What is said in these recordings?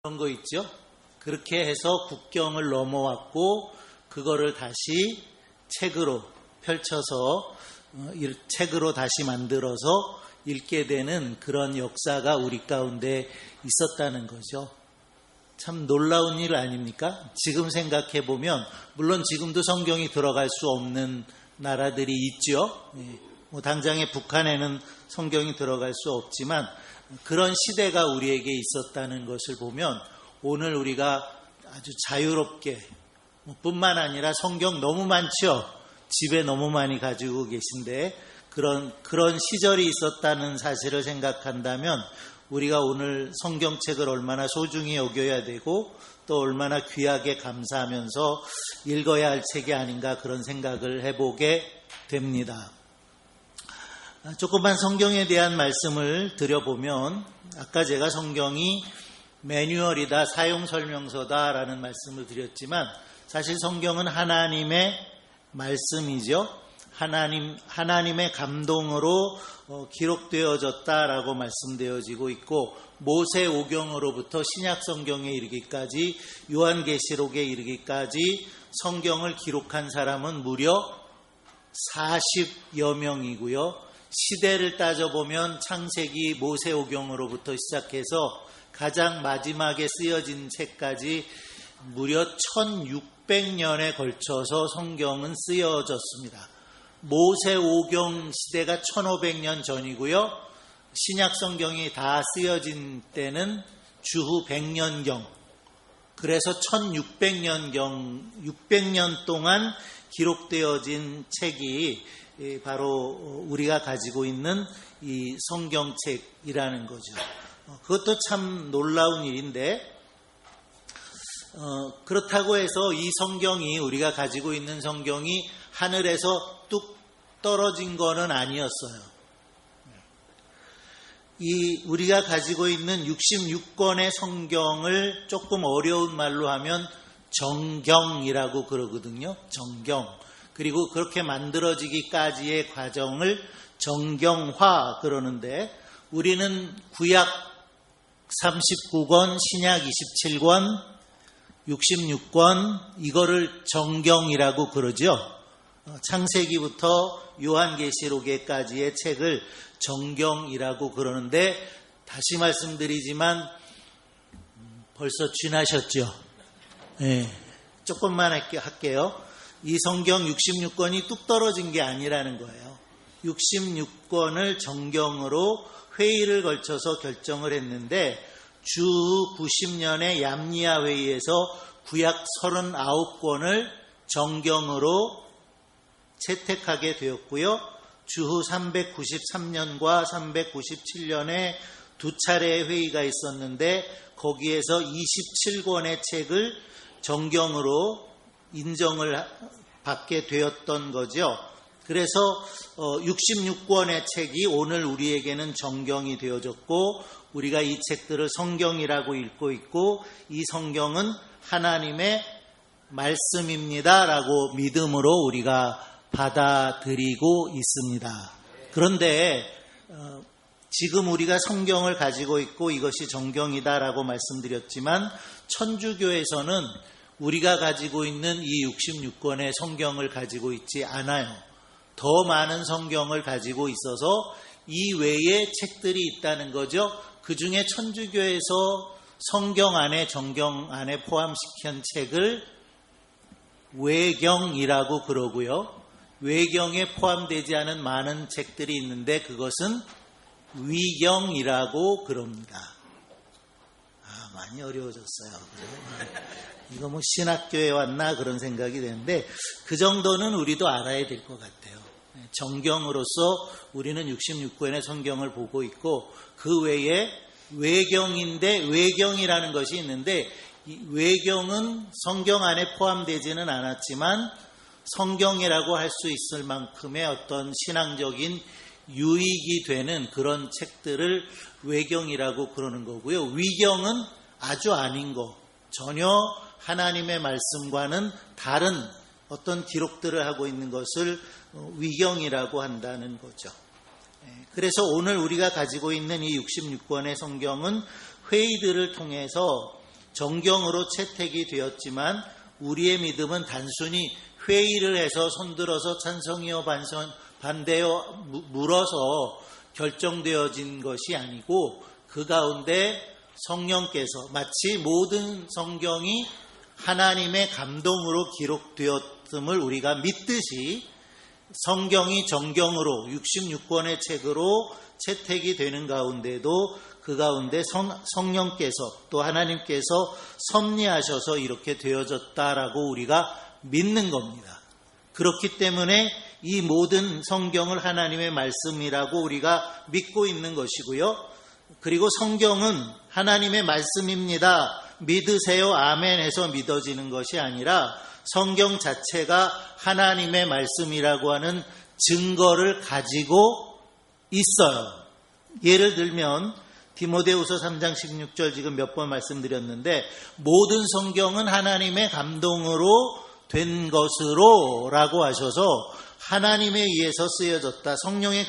그런 거 있죠. 그렇게 해서 국경을 넘어왔고 그거를 다시 책으로 펼쳐서 책으로 다시 만들어서 읽게 되는 그런 역사가 우리 가운데 있었다는 거죠. 참 놀라운 일 아닙니까? 지금 생각해 보면 물론 지금도 성경이 들어갈 수 없는 나라들이 있죠. 당장에 북한에는 성경이 들어갈 수 없지만 그런 시대가 우리에게 있었다는 것을 보면 오늘 우리가 아주 자유롭게 뿐만 아니라 성경 너무 많죠. 집에 너무 많이 가지고 계신데 그런 시절이 있었다는 사실을 생각한다면 우리가 오늘 성경책을 얼마나 소중히 여겨야 되고 또 얼마나 귀하게 감사하면서 읽어야 할 책이 아닌가 그런 생각을 해보게 됩니다. 조금만 성경에 대한 말씀을 드려보면 아까 제가 성경이 매뉴얼이다, 사용설명서다라는 말씀을 드렸지만 사실 성경은 하나님의 말씀이죠. 하나님의 감동으로 기록되어졌다라고 말씀되어지고 있고 모세오경으로부터 신약성경에 이르기까지 요한계시록에 이르기까지 성경을 기록한 사람은 무려 40여 명이고요. 시대를 따져보면 창세기 모세오경으로부터 시작해서 가장 마지막에 쓰여진 책까지 무려 1600년에 걸쳐서 성경은 쓰여졌습니다. 모세오경 시대가 1500년 전이고요. 신약성경이 다 쓰여진 때는 주후 100년경, 그래서 1600년경, 600년 동안 기록되어진 책이 바로 우리가 가지고 있는 이 성경책이라는 거죠. 그것도 참 놀라운 일인데 그렇다고 해서 이 성경이 우리가 가지고 있는 성경이 하늘에서 뚝 떨어진 거는 아니었어요. 우리가 가지고 있는 66권의 성경을 조금 어려운 말로 하면 정경이라고 그러거든요. 정경. 그리고 그렇게 만들어지기까지의 과정을 정경화 그러는데 우리는 구약 39권, 신약 27권, 66권 이거를 정경이라고 그러죠. 창세기부터 요한계시록에까지의 책을 정경이라고 그러는데 다시 말씀드리지만 벌써 지나셨죠. 네, 조금만 할게요. 이 성경 66권이 뚝 떨어진 게 아니라는 거예요. 66권을 정경으로 회의를 걸쳐서 결정을 했는데 주 90년의 얌니아 회의에서 구약 39권을 정경으로 채택하게 되었고요. 주후 393년과 397년에 두 차례의 회의가 있었는데 거기에서 27권의 책을 정경으로 인정을 받게 되었던 거죠. 그래서 66권의 책이 오늘 우리에게는 정경이 되어졌고 우리가 이 책들을 성경이라고 읽고 있고 이 성경은 하나님의 말씀입니다라고 믿음으로 우리가 받아들이고 있습니다. 그런데 지금 우리가 성경을 가지고 있고 이것이 정경이다라고 말씀드렸지만 천주교에서는 우리가 가지고 있는 이 66권의 성경을 가지고 있지 않아요. 더 많은 성경을 가지고 있어서 이 외에 책들이 있다는 거죠. 그 중에 천주교에서 성경 안에 정경 안에 포함시킨 책을 외경이라고 그러고요. 외경에 포함되지 않은 많은 책들이 있는데 그것은 위경이라고 그럽니다. 많이 어려워졌어요. 이거 뭐 신학교에 왔나 그런 생각이 되는데 그 정도는 우리도 알아야 될 것 같아요. 정경으로서 우리는 66권의 성경을 보고 있고 그 외에 외경인데 외경이라는 것이 있는데 이 외경은 성경 안에 포함되지는 않았지만 성경이라고 할 수 있을 만큼의 어떤 신앙적인 유익이 되는 그런 책들을 외경이라고 그러는 거고요. 위경은 아주 아닌 거, 전혀 하나님의 말씀과는 다른 어떤 기록들을 하고 있는 것을 위경이라고 한다는 거죠. 그래서 오늘 우리가 가지고 있는 이 66권의 성경은 회의들을 통해서 정경으로 채택이 되었지만 우리의 믿음은 단순히 회의를 해서 손들어서 찬성이요 반대요 물어서 결정되어진 것이 아니고 그 가운데 성령께서 마치 모든 성경이 하나님의 감동으로 기록되었음을 우리가 믿듯이 성경이 정경으로 66권의 책으로 채택이 되는 가운데도 그 가운데 성령께서 또 하나님께서 섭리하셔서 이렇게 되어졌다라고 우리가 믿는 겁니다. 그렇기 때문에 이 모든 성경을 하나님의 말씀이라고 우리가 믿고 있는 것이고요. 그리고 성경은 하나님의 말씀입니다. 믿으세요. 아멘 해서 믿어지는 것이 아니라 성경 자체가 하나님의 말씀이라고 하는 증거를 가지고 있어요. 예를 들면 디모데후서 3장 16절 지금 몇 번 말씀드렸는데 모든 성경은 하나님의 감동으로 된 것으로 라고 하셔서 하나님에 의해서 쓰여졌다. 성령의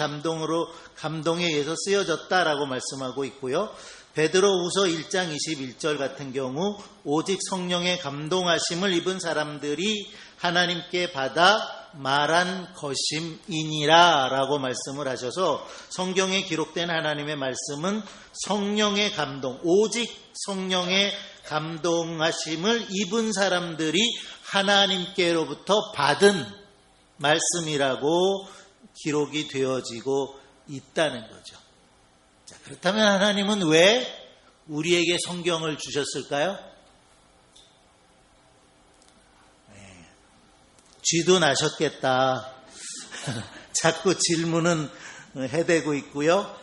감동에 의해서 쓰여졌다라고 말씀하고 있고요. 베드로후서 1장 21절 같은 경우 오직 성령의 감동하심을 입은 사람들이 하나님께 받아 말한 것임이니라 라고 말씀을 하셔서 성경에 기록된 하나님의 말씀은 성령의 감동, 오직 성령의 감동하심을 입은 사람들이 하나님께로부터 받은 말씀이라고 기록이 되어지고 있다는 거죠. 자, 그렇다면 하나님은 왜 우리에게 성경을 주셨을까요? 쥐도 나셨겠다. 자꾸 질문은 해대고 있고요.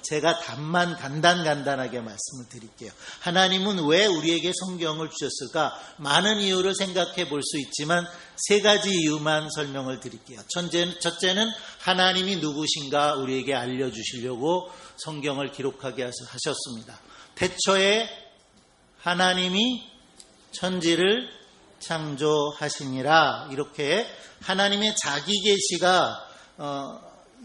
제가 간단하게 말씀을 드릴게요. 하나님은 왜 우리에게 성경을 주셨을까? 많은 이유를 생각해 볼 수 있지만 세 가지 이유만 설명을 드릴게요. 첫째는 하나님이 누구신가 우리에게 알려주시려고 성경을 기록하게 하셨습니다. 태초에 하나님이 천지를 창조하시니라 이렇게 하나님의 자기 계시가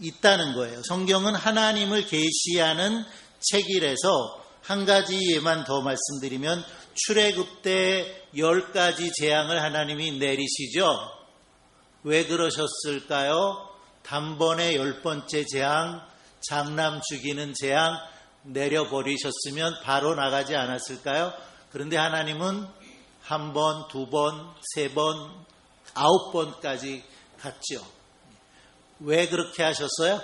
있다는 거예요. 성경은 하나님을 계시하는 책이라서 한 가지만 더 말씀드리면 출애굽 때 10가지 재앙을 하나님이 내리시죠. 왜 그러셨을까요? 단번에 10번째 재앙, 장남 죽이는 재앙 내려버리셨으면 바로 나가지 않았을까요? 그런데 하나님은 한 번, 두 번, 세 번, 9번까지 갔죠. 왜 그렇게 하셨어요?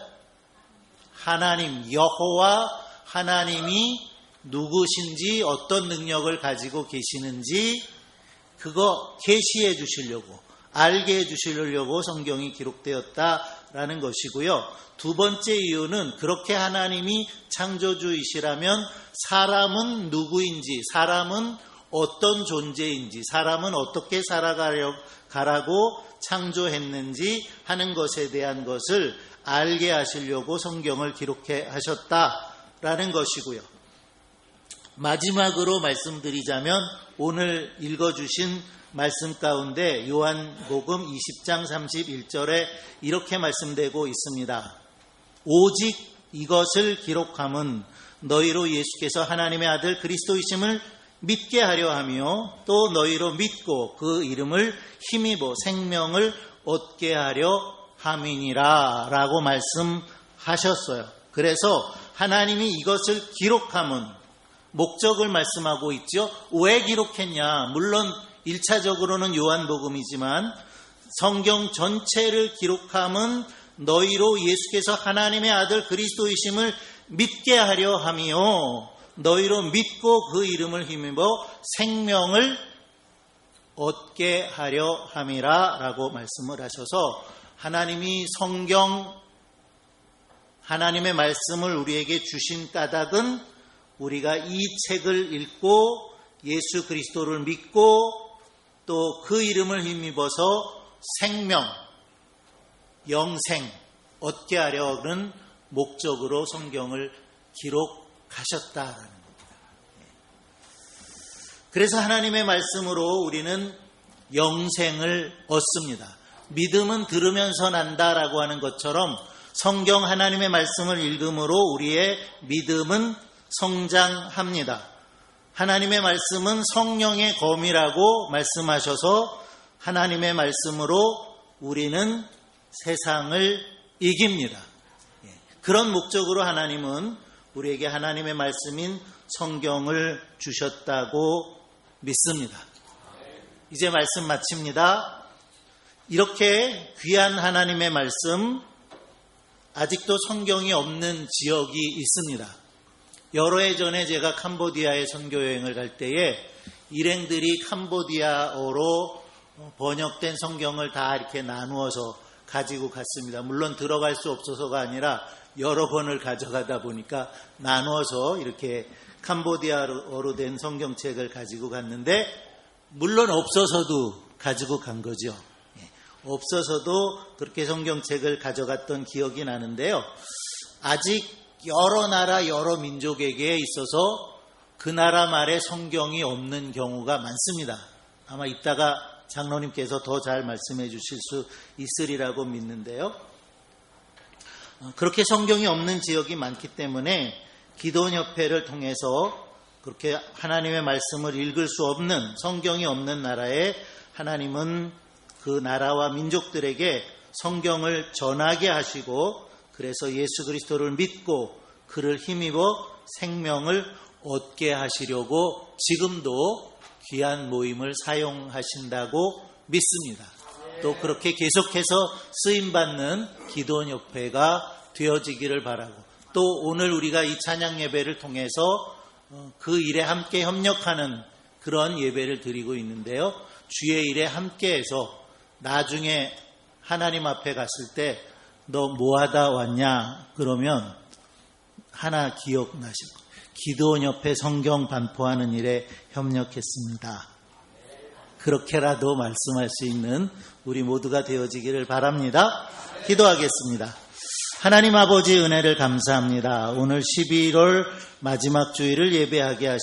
하나님, 여호와 하나님이 누구신지 어떤 능력을 가지고 계시는지 그거 계시해 주시려고 알게 해 주시려고 성경이 기록되었다라는 것이고요. 두 번째 이유는 그렇게 하나님이 창조주이시라면 사람은 누구인지 사람은 어떤 존재인지 사람은 어떻게 살아가라고 창조했는지 하는 것에 대한 것을 알게 하시려고 성경을 기록해 하셨다라는 것이고요. 마지막으로 말씀드리자면 오늘 읽어주신 말씀 가운데 요한복음 20장 31절에 이렇게 말씀되고 있습니다. 오직 이것을 기록함은 너희로 예수께서 하나님의 아들 그리스도이심을 믿게 하려 하며 또 너희로 믿고 그 이름을 힘입어 생명을 얻게 하려 함이니라 라고 말씀하셨어요. 그래서 하나님이 이것을 기록함은 목적을 말씀하고 있죠. 왜 기록했냐? 물론 1차적으로는 요한복음이지만 성경 전체를 기록함은 너희로 예수께서 하나님의 아들 그리스도이심을 믿게 하려 하며 너희로 믿고 그 이름을 힘입어 생명을 얻게 하려 함이라 라고 말씀을 하셔서 하나님이 성경 하나님의 말씀을 우리에게 주신 까닭은 우리가 이 책을 읽고 예수 그리스도를 믿고 또 그 이름을 힘입어서 생명, 영생 얻게 하려는 목적으로 성경을 기록하셨다라는 겁니다. 그래서 하나님의 말씀으로 우리는 영생을 얻습니다. 믿음은 들으면서 난다라고 하는 것처럼 성경 하나님의 말씀을 읽음으로 우리의 믿음은 성장합니다. 하나님의 말씀은 성령의 검이라고 말씀하셔서 하나님의 말씀으로 우리는 세상을 이깁니다. 그런 목적으로 하나님은 우리에게 하나님의 말씀인 성경을 주셨다고 믿습니다. 이제 말씀 마칩니다. 이렇게 귀한 하나님의 말씀, 아직도 성경이 없는 지역이 있습니다. 여러 해 전에 제가 캄보디아에 선교여행을 갈 때에 일행들이 캄보디아어로 번역된 성경을 다 이렇게 나누어서 가지고 갔습니다. 물론 들어갈 수 없어서가 아니라 여러 번을 가져가다 보니까 나누어서 이렇게 캄보디아어로 된 성경책을 가지고 갔는데, 물론 없어서도 가지고 간 거죠. 없어서도 그렇게 성경책을 가져갔던 기억이 나는데요. 아직 여러 나라 여러 민족에게 있어서 그 나라 말에 성경이 없는 경우가 많습니다. 아마 이따가 장로님께서 더 잘 말씀해 주실 수 있으리라고 믿는데요. 그렇게 성경이 없는 지역이 많기 때문에 기도원협회를 통해서 그렇게 하나님의 말씀을 읽을 수 없는, 성경이 없는 나라에 하나님은 그 나라와 민족들에게 성경을 전하게 하시고, 그래서 예수 그리스도를 믿고 그를 힘입어 생명을 얻게 하시려고 지금도 귀한 모임을 사용하신다고 믿습니다. 또 그렇게 계속해서 쓰임받는 기도원협회가 되어지기를 바라고, 또 오늘 우리가 이 찬양 예배를 통해서 그 일에 함께 협력하는 그런 예배를 드리고 있는데요. 주의 일에 함께해서 나중에 하나님 앞에 갔을 때 너 뭐하다 왔냐 그러면 하나 기억나시고, 기도원협회 성경 반포하는 일에 협력했습니다. 그렇게라도 말씀할 수 있는 우리 모두가 되어지기를 바랍니다. 기도하겠습니다. 하나님 아버지 은혜를 감사합니다. 오늘 11월 마지막 주일을 예배하게 하시고